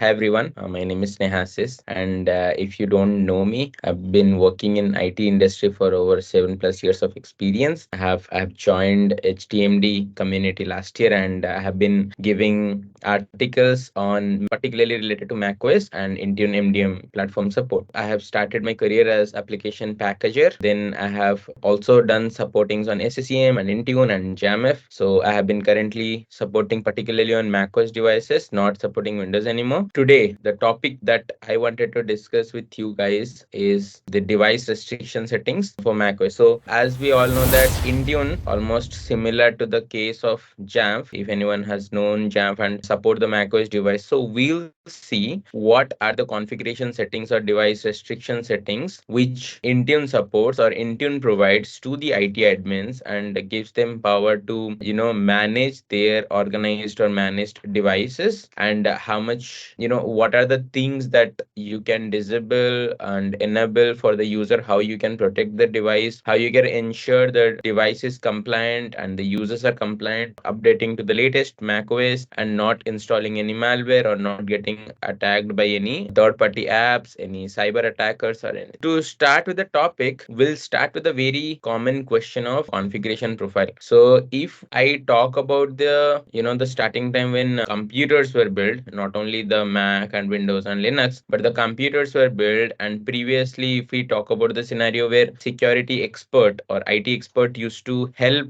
Hi everyone, my name is Nehasis, and if you don't know me, I've been working in IT industry for over 7+ years of experience. I have joined HTMD community last year, and I have been giving articles on particularly related to macOS and Intune MDM platform support. I have started my career as application packager. Then I have also done supportings on SCCM and Intune and JAMF. So I have been currently supporting particularly on macOS devices, not supporting Windows anymore. Today, the topic that I wanted to discuss with you guys is the device restriction settings for macOS. So as we all know that Intune, almost similar to the case of JAMF, if anyone has known JAMF and support the macOS device. So we'll see what are the configuration settings or device restriction settings which Intune supports or Intune provides to the IT admins and gives them power to, manage their organized or managed devices, and how much, what are the things that you can disable and enable for the user, how you can protect the device, how you can ensure the device is compliant and the users are compliant, updating to the latest macOS and not installing any malware or not getting attacked by any third party apps, any cyber attackers or anything. To start with the topic, we'll start with a very common question of configuration profile. So if I talk about the starting time when computers were built, not only the Mac and Windows and Linux, but the computers were built. And previously, if we talk about the scenario where security expert or IT expert used to help,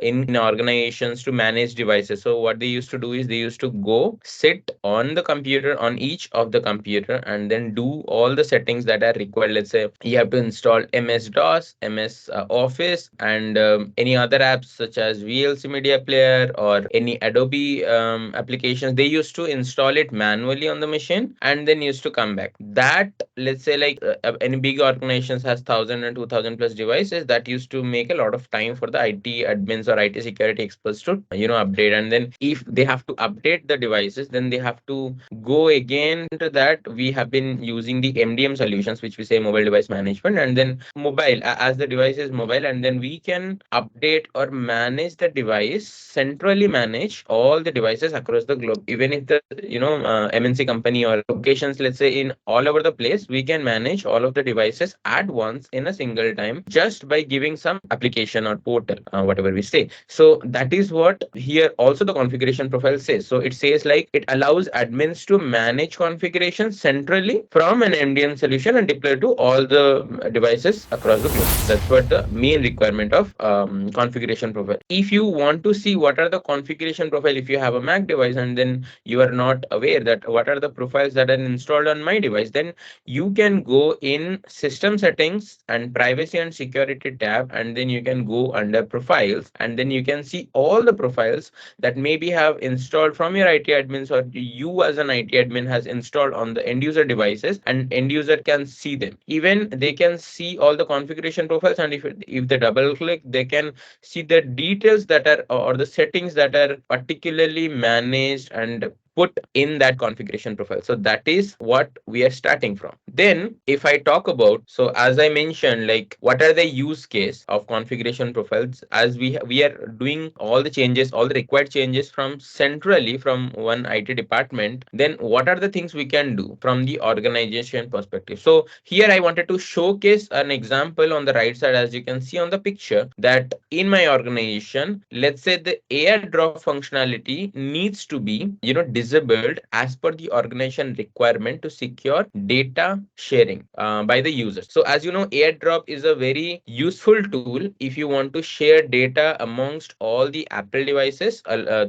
in organizations to manage devices. So what they used to do is they used to go sit on the computer, on each of the computer, and then do all the settings that are required. Let's say you have to install MS-DOS, MS Office, and any other apps such as VLC Media Player or any Adobe applications. They used to install it manually on the machine and then used to come back. That, let's say, like any big organizations has 1,000 and 2,000 plus devices, that used to make a lot of time for the IT admins or IT security experts to update. And then if they have to update the devices, then they have to go again to that. We have been using the MDM solutions, which we say mobile device management, and then mobile as the device is mobile, and then we can update or manage the device, centrally manage all the devices across the globe. Even if the MNC company or locations, let's say in all over the place, we can manage all of the devices at once in a single time just by giving some application or portal, whatever we say. So that is what here also the configuration profile says. So it says like it allows admins to manage configuration centrally from an MDM solution and deploy to all the devices across the globe. That's what the main requirement of configuration profile. If you want to see what are the configuration profile, if you have a Mac device and then you are not aware that what are the profiles that are installed on my device, then you can go in system settings and privacy and security tab, and then you can go under profiles, and then you can see all the profiles that maybe have installed from your IT admins, or you as an IT admin has installed on the end user devices, and end user can see them. Even they can see all the configuration profiles, and if they double click, they can see the details that are, or the settings that are particularly managed and put in that configuration profile. So that is what we are starting from. Then if I talk about, so as I mentioned, like what are the use case of configuration profiles, as we are doing all the changes, all the required changes from centrally from one IT department, then what are the things we can do from the organization perspective. So here I wanted to showcase an example on the right side. As you can see on the picture, that in my organization, let's say the airdrop functionality needs to be disabled as per the organization requirement to secure data sharing by the users. So as you know, airdrop is a very useful tool if you want to share data amongst all the Apple devices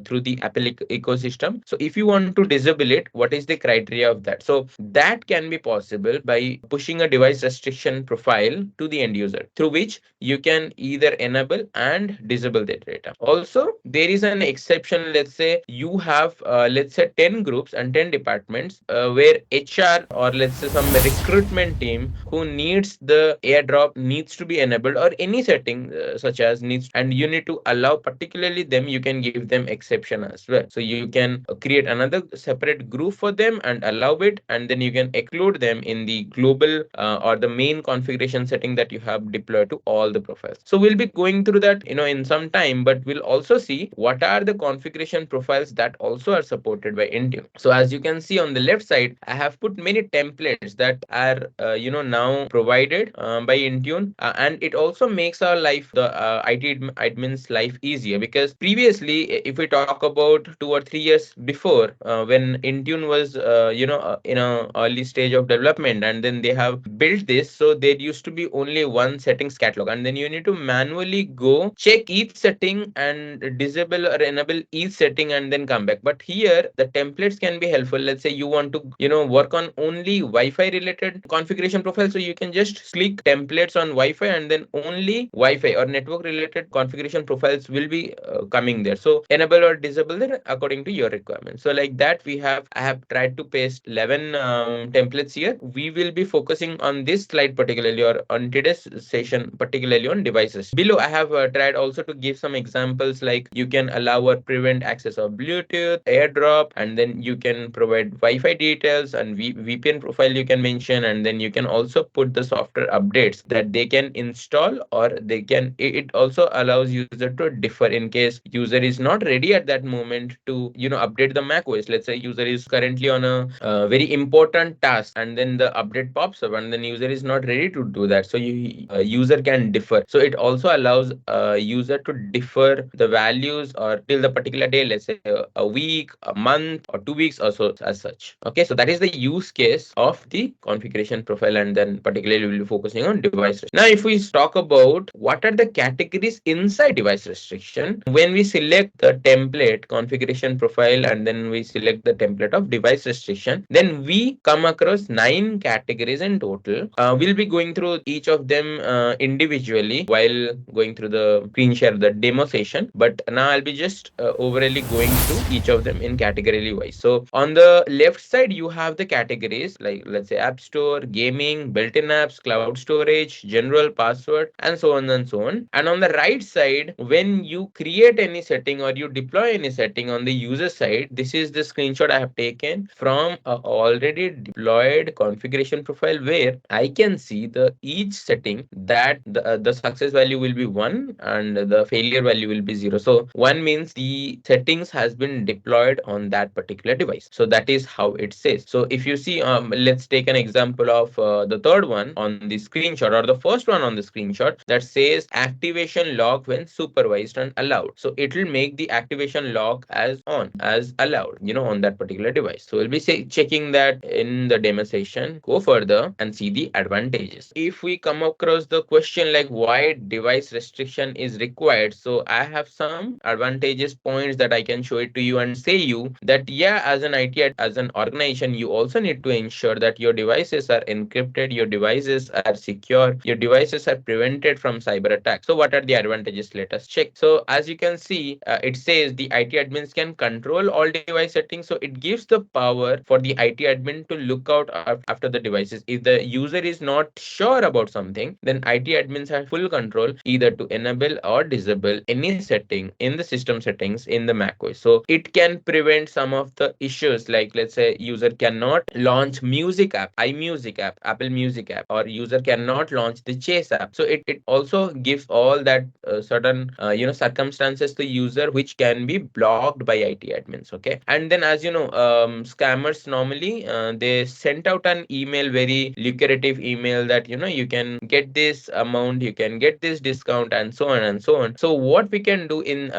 through the Apple ecosystem. So if you want to disable it, what is the criteria of that? So that can be possible by pushing a device restriction profile to the end user, through which you can either enable and disable the data. Also, there is an exception. Let's say you have let's say 10 groups and 10 departments where HR or let's say some recruitment team who needs the airdrop needs to be enabled, or any setting such as needs, and you need to allow particularly them, you can give them exception as well. So you can create another separate group for them and allow it, and then you can include them in the global or the main configuration setting that you have deployed to all the profiles. So we'll be going through that in some time, but we'll also see what are the configuration profiles that also are supported provided by Intune. So as you can see on the left side, I have put many templates that are now provided by Intune, and it also makes our life, the IT admin's life, easier, because previously, if we talk about 2 or 3 years before, when Intune was in a early stage of development, and then they have built this, so there used to be only one settings catalog, and then you need to manually go check each setting and disable or enable each setting and then come back. But here the templates can be helpful. Let's say you want to work on only Wi-Fi related configuration profile, so you can just click templates on Wi-Fi, and then only Wi-Fi or network related configuration profiles will be coming there. So enable or disable it according to your requirements. So like that, I have tried to paste 11 templates here. We will be focusing on this slide particularly, or on today's session particularly, on devices. Below I have tried also to give some examples, like you can allow or prevent access of Bluetooth, AirDrop, and then you can provide Wi-Fi details and VPN profile you can mention, and then you can also put the software updates that they can install, or they can, it also allows user to defer in case user is not ready at that moment to update the macOS. Let's say user is currently on a very important task, and then the update pops up and then user is not ready to do that, so user can defer. So it also allows user to defer the values or till the particular day, let's say a week, a month, or 2 weeks or so, as such. Okay, so that is the use case of the configuration profile, and then particularly we'll be focusing on device restriction. Now if we talk about what are the categories inside device restriction, when we select the template configuration profile and then we select the template of device restriction, then we come across 9 categories in total. We'll be going through each of them individually while going through the screen share, the demo session, but now I'll be just overally going through each of them in category wise. So on the left side you have the categories, like let's say App Store, gaming, built-in apps, cloud storage, general, password, and so on and so on. And on the right side, when you create any setting or you deploy any setting on the user side, this is the screenshot I have taken from a already deployed configuration profile, where I can see the each setting that the success value will be 1 and the failure value will be 0. So 1 means the settings has been deployed on that particular device. So that is how it says. So if you see, let's take an example of the third one on the screenshot, or the first one on the screenshot, that says activation log when supervised and allowed. So it will make the activation log as on, as allowed, on that particular device. So we'll be checking that in the demo session. Go further and see the advantages. If we come across the question like why device restriction is required, so I have some advantages points that I can show it to you and say you that yeah, as an IT, as an organization, you also need to ensure that your devices are encrypted, your devices are secure, your devices are prevented from cyber attacks. So what are the advantages? Let us check. So as you can see, it says the IT admins can control all device settings. So it gives the power for the IT admin to look out after the devices. If the user is not sure about something, then IT admins have full control either to enable or disable any setting in the system settings in the macOS. So it can prevent some of the issues, like let's say user cannot launch music app, iMusic app, Apple Music app, or user cannot launch the Chase app. So it also gives all that certain circumstances to user which can be blocked by IT admins. Okay, and then as you know, scammers normally they sent out an email, very lucrative email, that you can get this amount, you can get this discount, and so on and so on. So what we can do in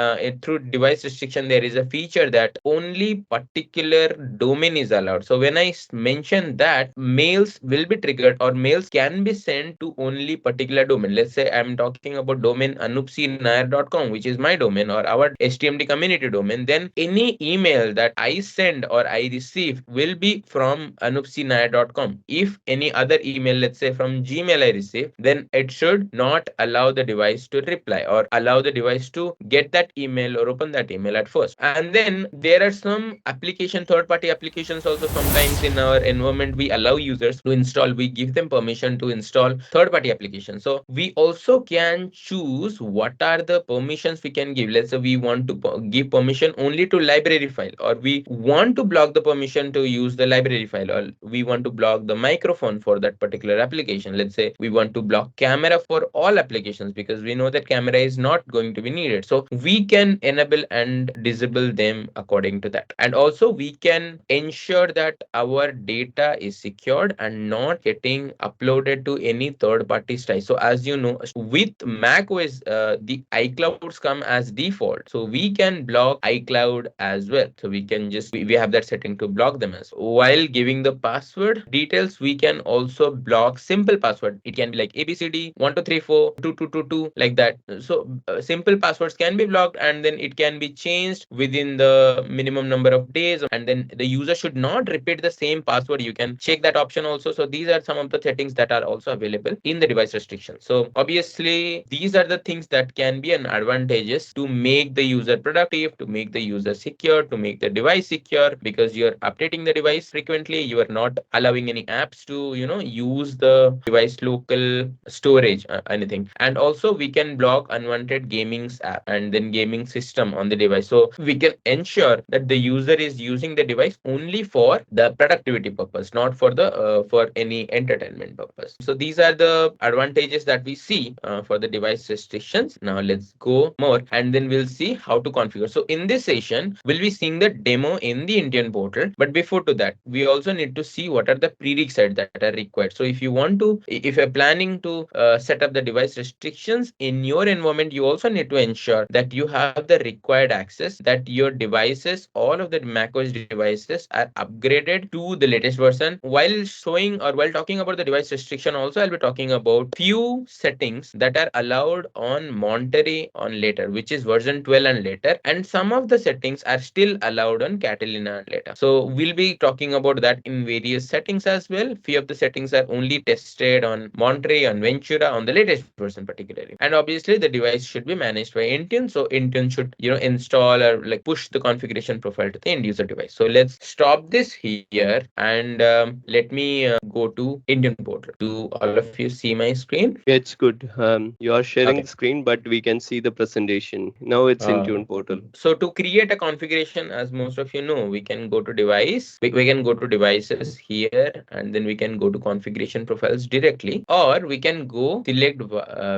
through device restriction, there is a feature that only particular domain is allowed. So when I mention that, mails will be triggered or mails can be sent to only particular domain. Let's say I'm talking about domain anupsinair.com, which is my domain or our HTMD community domain. Then any email that I send or I receive will be from anupsinair.com. If any other email, let's say from Gmail, I receive, then it should not allow the device to reply or allow the device to get that email or open that email at first. And then there are some application, third-party applications also. Sometimes in our environment we allow users to install, we give them permission to install third-party applications. So we also can choose what are the permissions we can give. Let's say we want to give permission only to library file, or we want to block the permission to use the library file, or we want to block the microphone for that particular application. Let's say we want to block camera for all applications because we know that camera is not going to be needed. So we can enable and disable them according to that. that. And also we can ensure that our data is secured and not getting uploaded to any third party site. So as you know, with macOS, the iClouds come as default. So we can block iCloud as well. So we can just, we have that setting to block them as well. While giving the password details, we can also block simple password. It can be like ABCD 1234 2222 like that. So simple passwords can be blocked, and then it can be changed within the minimum number of days, and then the user should not repeat the same password. You can check that option also. So these are some of the settings that are also available in the device restrictions. So obviously these are the things that can be an advantages to make the user productive, to make the user secure, to make the device secure, because you're updating the device frequently. You are not allowing any apps to use the device local storage, anything. And also we can block unwanted gaming app and then gaming system on the device. So we can ensure that the user is using the device only for the productivity purpose, not for the for any entertainment purpose. So these are the advantages that we see for the device restrictions. Now let's go more, and then we'll see how to configure. So in this session we'll be seeing the demo in the Intune portal, but before to that we also need to see what are the prerequisites that are required. So if you want to, if you're planning to set up the device restrictions in your environment, you also need to ensure that you have the required access, that your devices, all of the macOS devices are upgraded to the latest version. While showing or while talking about the device restriction also, I'll be talking about few settings that are allowed on Monterey on later, which is version 12 and later, and some of the settings are still allowed on Catalina and later. So we'll be talking about that in various settings as well. Few of the settings are only tested on Monterey, on Ventura, on the latest version particularly. And obviously the device should be managed by Intune. So Intune should install or like push the configuration profile to the end user device. So let's stop this here, and let me go to Intune portal. Do all of you see my screen? It's good. You are sharing Okay. the screen, but we can see the presentation. Now it's in Uh, Tune portal. so to create a configuration, as most of you know, we can go to device, we can go to devices here, and then we can go to configuration profiles directly, or we can go select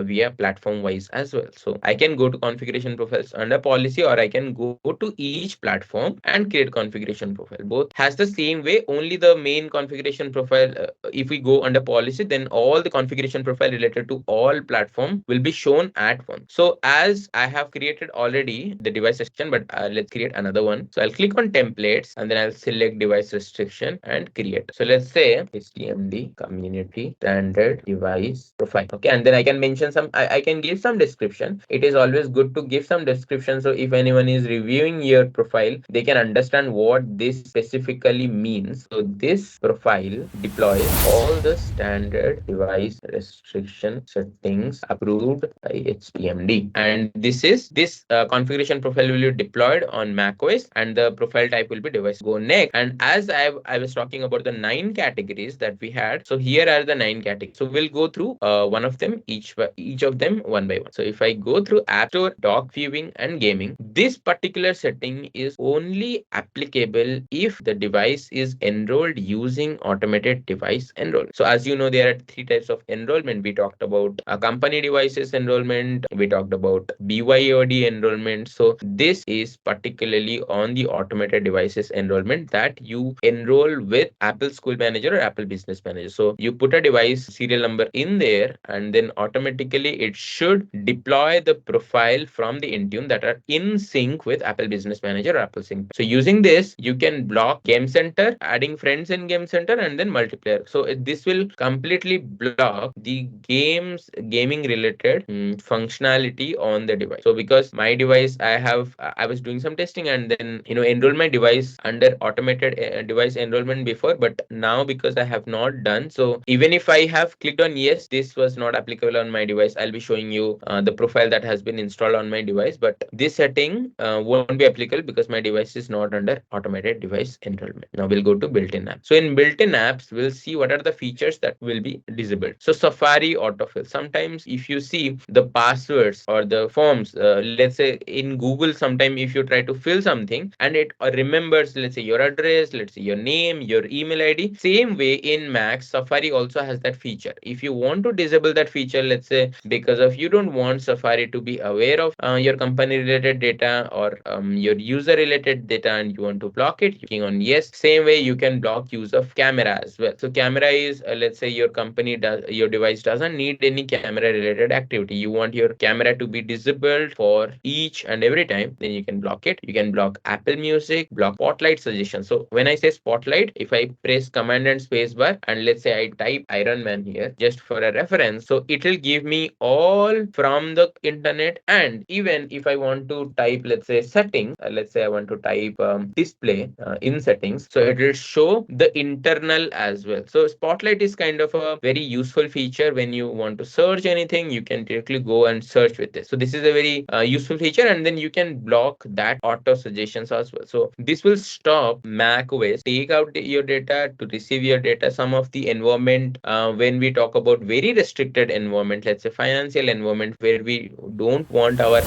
via platform wise as well. So I can go to configuration profiles under policy, or I can go to each platform and create configuration profile. Both has the same way, only the main configuration profile, if we go under policy, then all the configuration profile related to all platform will be shown at once. So as I have created already the device restriction, but let's create another one. So I'll click on templates, and then I'll select device restriction and create. So let's say HTMD community standard device profile. Okay, and then I can mention some, I can give some description. It is always good to give some description, so if anyone is reviewing your profile, they can understand what this specifically means. So this profile deploys all the standard device restriction settings approved by HTMD, and this configuration profile will be deployed on macOS, and the profile type will be device. Go next, and as I was talking about the 9 categories that we had, so here are the 9 categories. So we'll go through one of them, each of them one by one. So if I go through App Store, doc viewing, and gaming, this particular setting is only applicable if the device is enrolled using automated device enrollment. So as you know, there are 3 types of enrollment. We talked about company devices enrollment, we talked about BYOD enrollment. So this is particularly on the automated devices enrollment, that you enroll with Apple School Manager or Apple Business Manager. So you put a device serial number in there, and then automatically it should deploy the profile from the Intune that are in sync with Apple Business Manager or Apple Sync. So using this, you can block Game Center, adding friends in Game Center, and then multiplayer. So this will completely block the gaming related functionality on the device. So because my device, I was doing some testing, and then enroll my device under automated device enrollment before, but now because I have not done so, even if I have clicked on yes, this was not applicable on my device. I'll be showing you the profile that has been installed on my device, but this setting won't be applicable because my device is not under automated device enrollment. Now we'll go to built-in apps. So in built-in apps, we'll see what are the features that will be disabled. So Safari autofill. Sometimes if you see the passwords or the forms, let's say in Google, sometime if you try to fill something and it remembers, let's say your address, let's say your name, your email ID, same way in Mac, Safari also has that feature. If you want to disable that feature, let's say because of you don't want Safari to be aware of your company related data or your user related private data and you want to block it, you clicking on yes. Same way you can block use of camera as well. So camera is, let's say your company does, your device doesn't need any camera related activity. You want your camera to be disabled for each and every time, then you can block it. You can block Apple Music, block Spotlight suggestions. So when I say Spotlight, if I press command and space bar and let's say I type Iron Man here just for a reference, so it will give me all from the internet. And even if I want to type, let's say settings, let's say I want to type display in settings, so it will show the internal as well. So Spotlight is kind of a very useful feature. When you want to search anything, you can directly go and search with this. So this is a very useful feature, and then you can block that auto suggestions as well. So this will stop Mac OS take out your data to receive your data. Some of the environment, when we talk about very restricted environment, let's say financial environment, where we don't want our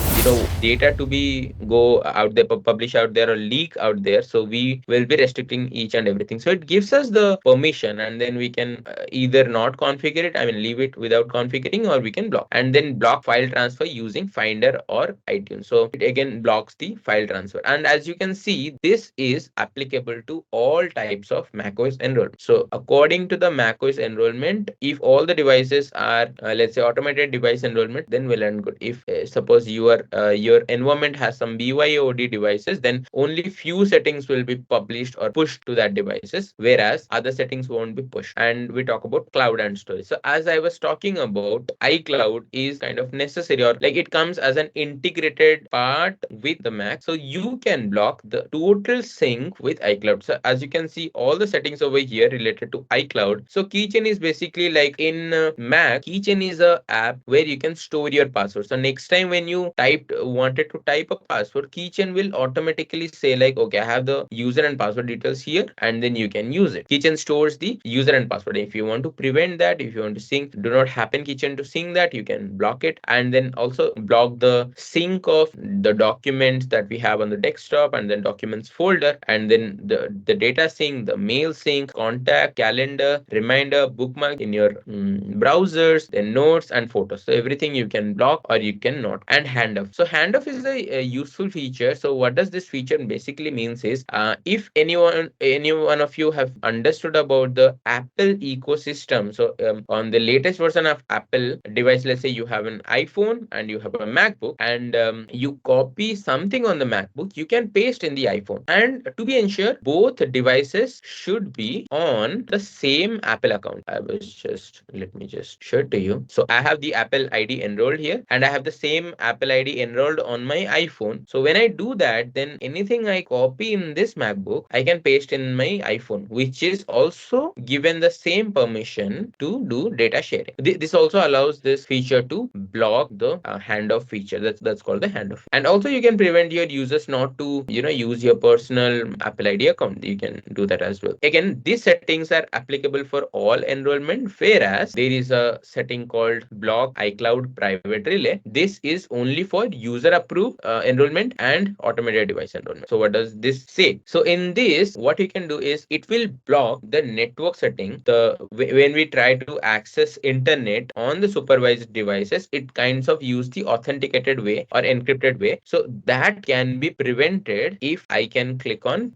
data to be go out there, publish out there or leak out there, so we will be restricting each and everything. So it gives us the permission, and then we can either not configure it, I mean leave it without configuring, or we can block, and then block file transfer using Finder or iTunes. So it again blocks the file transfer. And as you can see, this is applicable to all types of macOS enrollment. So according to the macOS enrollment, if all the devices are let's say automated device enrollment, then well and good. If suppose your environment has some BYOD devices, then only few settings will be published or pushed to that devices, whereas other settings won't be pushed. And we talk about cloud and storage. So as I was talking about, iCloud is kind of necessary, or like it comes as an integrated part with the Mac. So you can block the total sync with iCloud. So as you can see, all the settings over here related to iCloud. So Keychain is basically like in Mac, Keychain is a app where you can store your password. So next time when you wanted to type a password, Keychain will automatically say like, okay, I have the user and password details here, and then you can use it. Keychain stores the user and password. If you want to prevent that, if you want to sync, do not happen Keychain to sync that, you can block it. And then also block the sync of the documents that we have on the desktop, and then documents folder, and then the data sync, the mail sync, contact, calendar, reminder, bookmark in your browsers, then notes and photos. So everything you can block or you cannot. And handoff. So handoff is a useful feature. So what does this feature basically means is, if any one of you have understood about the Apple ecosystem, so on the latest version of Apple device, let's say you have an iPhone and you have a MacBook, and you copy something on the MacBook, you can paste in the iPhone. And to be ensured, both devices should be on the same Apple account. Let me just show it to you. So I have the Apple ID enrolled here, and I have the same Apple ID enrolled on my iPhone. So when I do that, then anything I copy in this MacBook, I can paste in my iPhone, which is also given the same permission to do data sharing. This also allows this feature to block the handoff feature. That's called the handoff. And also you can prevent your users not to use your personal Apple ID account. You can do that as well. Again, these settings are applicable for all enrollment, whereas there is a setting called block iCloud private relay. This is only for user approved enrollment and automated device enrollment. So what does this say? So in this, what you can do is it will block the network setting. When we try to access internet on the supervised devices, it kinds of use the authenticated way or encrypted way. So that can be prevented if I can click on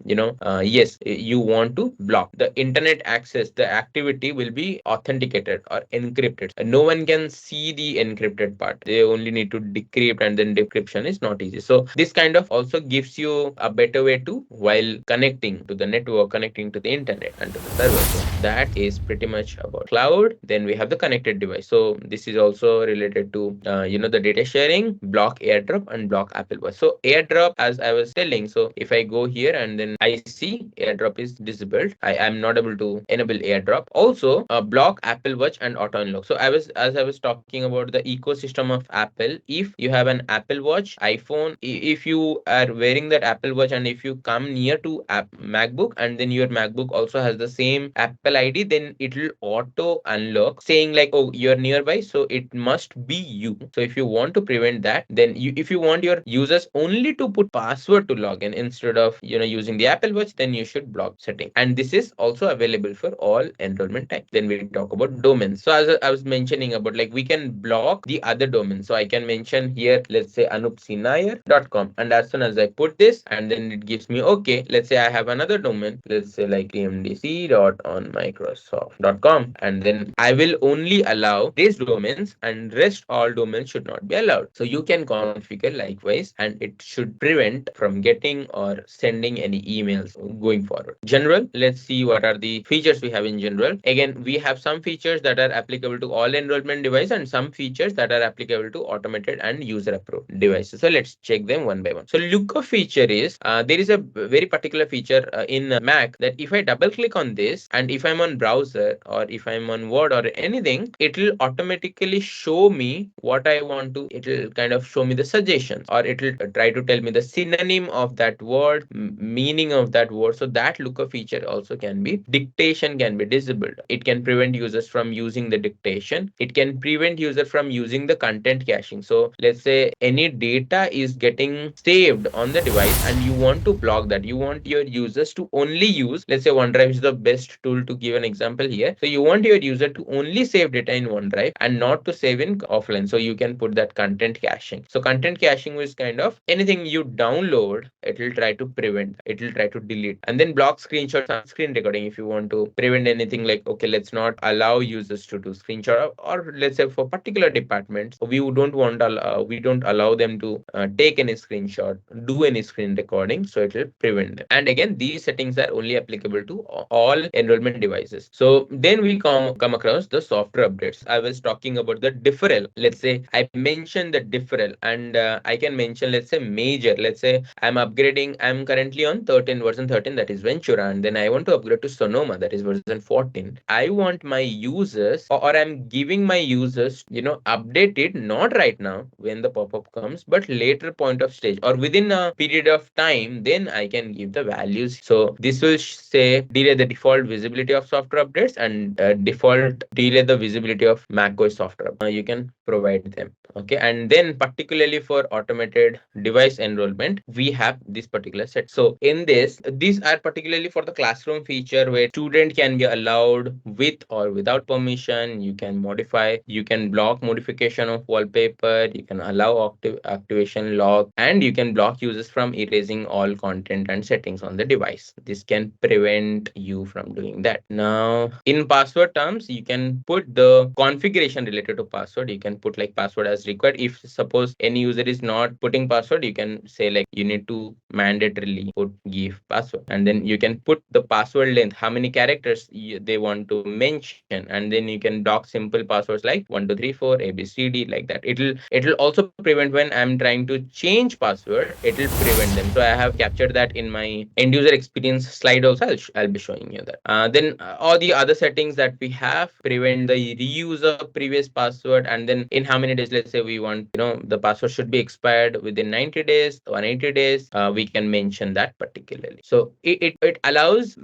yes, you want to block the internet access. The activity will be authenticated or encrypted. No one can see the encrypted part. They only need to decrypt, and then decryption is not easy. So this kind of also gives you a better way to while connecting to the network, connecting to the internet and to the server. So that is pretty much about cloud. Then we have the connected device. So this is also related to the data sharing, block AirDrop and block Apple Watch. So AirDrop, as I was telling, so if I go here and then I see AirDrop is disabled, I am not able to enable AirDrop. Also block Apple Watch and auto unlock. So as I was talking about the ecosystem of Apple, if you have an Apple Watch, iPhone, if you are wearing that Apple Watch and if you come near to MacBook, and then your MacBook also has the same Apple ID, then it will auto unlock saying like, oh, you're nearby, so it must be you. So if you want to prevent that, then if you want your users only to put password to log in instead of using the Apple Watch, then you should block setting. And this is also available for all enrollment type. Then we talk about domains. So as I was mentioning about, like, we can block the other domains. So I can mention here, let's say anupsinayar.com, and as soon as I put this, this, and then it gives me okay. Let's say I have another domain, let's say like tmdc.onmicrosoft.com, and then I will only allow these domains, and rest all domains should not be allowed. So you can configure likewise, and it should prevent from getting or sending any emails going forward. General, let's see what are the features we have in general. Again, we have some features that are applicable to all enrollment device and some features that are applicable to automated and user approved devices. So let's check them one by one. So lookup feature is there is a very particular feature in Mac that if I double click on this, and if I'm on browser or if I'm on Word or anything, it will automatically show me what I want to. It will kind of show me the suggestions, or it will try to tell me the synonym of that word, meaning of that word. So that lookup feature also can be. Dictation can be disabled. It can prevent users from using the dictation. It can prevent user from using the content caching. So let's say any data is getting saved on the device and you want to block that. You want your users to only use, let's say OneDrive is the best tool to give an example here. So you want your user to only save data in OneDrive and not to save in offline. So you can put that content caching. So content caching is kind of anything you download, it will try to prevent, it will try to delete. And then block screenshots and screen recording if you want to prevent anything like, okay, let's not allow users to do screenshot, or let's say for particular departments, we don't allow them to take any screenshot, do any screen recording, so it will prevent them. And again, these settings are only applicable to all enrollment devices. So then we come across the software updates. I was talking about the deferral. Let's say I mentioned the deferral, and I can mention, let's say major. Let's say I'm currently on version 13, that is Ventura, and then I want to upgrade to Sonoma, that is version 14. I want my users, or I'm giving my users, update it not right now when the pop-up comes, but later point of stage or within a period of time, then I can give the values. So this will say delay the default visibility of software updates, and default delay the visibility of macOS software. You can provide them. Okay, and then particularly for automated device enrollment, we have this particular set. So in this, these are particularly for the classroom feature where student can be allowed with or without permission. You can modify, you can block modification of wallpaper, you can allow activation lock, and you can block users from erasing all content and settings on the device. This can prevent you from doing that. Now in password terms, you can put the configuration related to password. You can put like password as required. If suppose any user is not putting password, you can say like you need to mandatorily give password, and then you can put the password length, how many characters they want to mention, and then you can block simple passwords like 1234 ABCD, like that. It'll also prevent when I'm trying to change password, it will prevent them. So I have captured that in my end user experience slide also. I'll be showing you that. Then all the other settings that we have prevent the reuse of previous password, and then in how many days, let's say we want, the password should be expired within 90 days, 180 days, we can mention that particularly. So it allows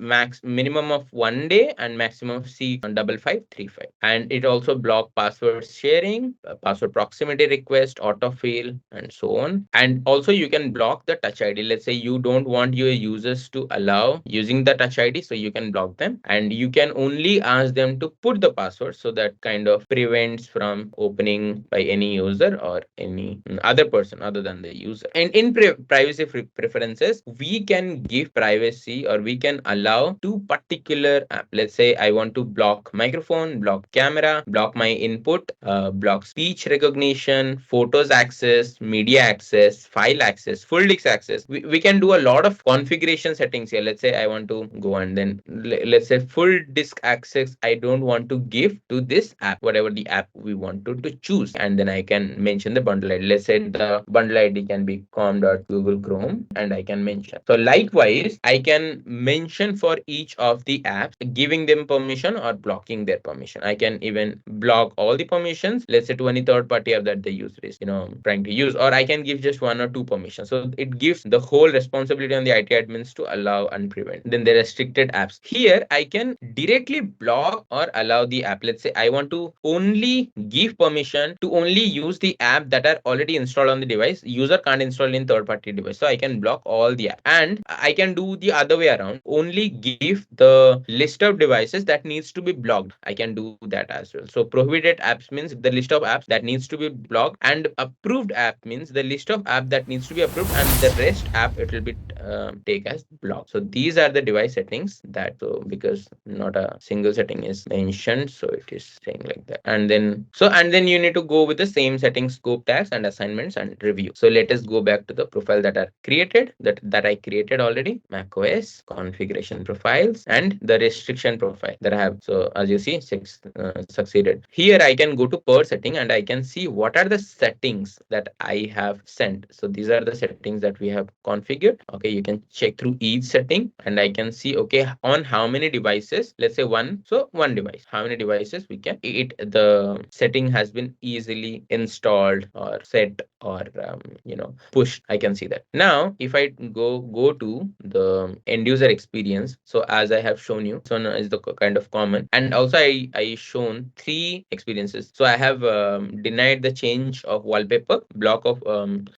minimum of 1 day and maximum of C5535, and it also block password sharing, password proximity request, autofill, and so on. And also you can block the touch ID. Let's say you don't want your users to allow using the touch ID, so you can block them, and you can only ask them to put the password. So that kind of prevents from opening by any user or any other person other than the user. And in privacy preferences, we can give privacy, or we can allow to particular app. Let's say I want to block microphone, block camera, block my input, block speech recognition, photos access, media access, file access, full disk access. We can do a lot of configuration settings here. Let's say I want to go, and then let's say full disk access I don't want to give to this app, whatever the app we want to choose, and then I can mention the bundle ID. Let's say the bundle ID can be com.google chrome, and I can mention. So likewise, I can mention for each of the apps, giving them permission or blocking their permission. I can even block all the permissions, let's say to any third party app that the user is trying to use, or I can give just one or two permissions. So it gives the whole responsibility on the IT admins to allow and prevent. Then the restricted apps, here I can directly block or allow the app. Let's say I want to only give permission to only use the app that are already installed on the device. User can't install in third party device, so I can block all the apps. And I can do the other way around, only give the list of devices that needs to be blocked. I can do that as well. So prohibited apps means the list of apps that needs to be blocked, and approved app means the list of app that needs to be approved, and the rest app it will be take as block. So these are the device settings that, so because not a single setting is mentioned, so it is saying like that. And then you need to go with the same settings, scope tags and assignments and review. So let us go back to the profile that are created, that I created already, macOS configuration profiles and the restriction profile that I have. So as you see, succeeded. Here I can go to per setting and I can see what are the settings that I have sent. So these are the settings that we have configured. Okay, you can check through each setting and I can see, okay, on how many devices, let's say one, so one device, how many devices we can, the setting has been easily installed or set or pushed. I can see that. Now if I go to the end user experience, so as I have shown you, so now is the kind of common, and also I shown three experiences. So I have denied the change of wallpaper, block of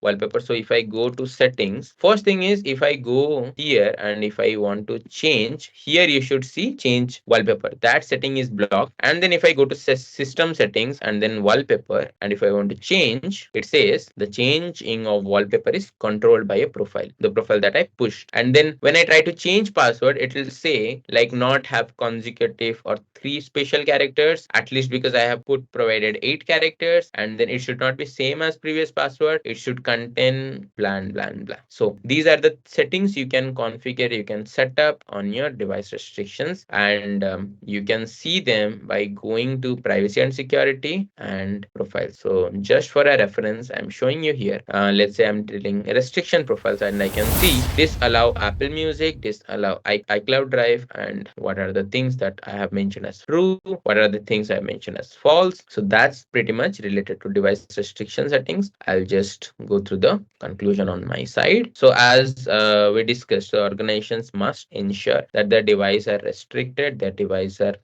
wallpaper. So if I go to settings, first thing is, if I go here and if I want to change here, you should see change wallpaper, that setting is blocked. And then if I go to system settings and then wallpaper, and if I want to change, it says the changing of wallpaper is controlled by a profile, the profile that I pushed. And then when I try to change password, it will say like not have consecutive or three special characters, at least because I have provided 8 characters, and then it should not be same as previous password, it should contain blah blah blah. So these are the settings you can configure, you can set up on your device restrictions, and you can see them by going to privacy and security and profiles. So just for a reference, I'm showing you here. Let's say I'm drilling restriction profiles, and I can see disallow Apple Music, disallow iCloud Drive, and what are the things that I have mentioned as true, what are the things I mentioned as false. So that's pretty much related to device restriction settings. I'll just go through the conclusion on my side. So as we discussed, the organizations must ensure that their device are restricted, their device are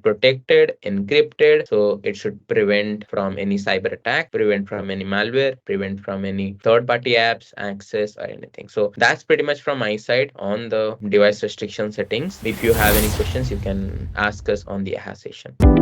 protected, encrypted. So it should prevent from any cyber attack, prevent from any malware, prevent from any third-party apps access or anything. So that's pretty much from my side on the device restriction settings. If you have any questions, you can ask us on the AHA session.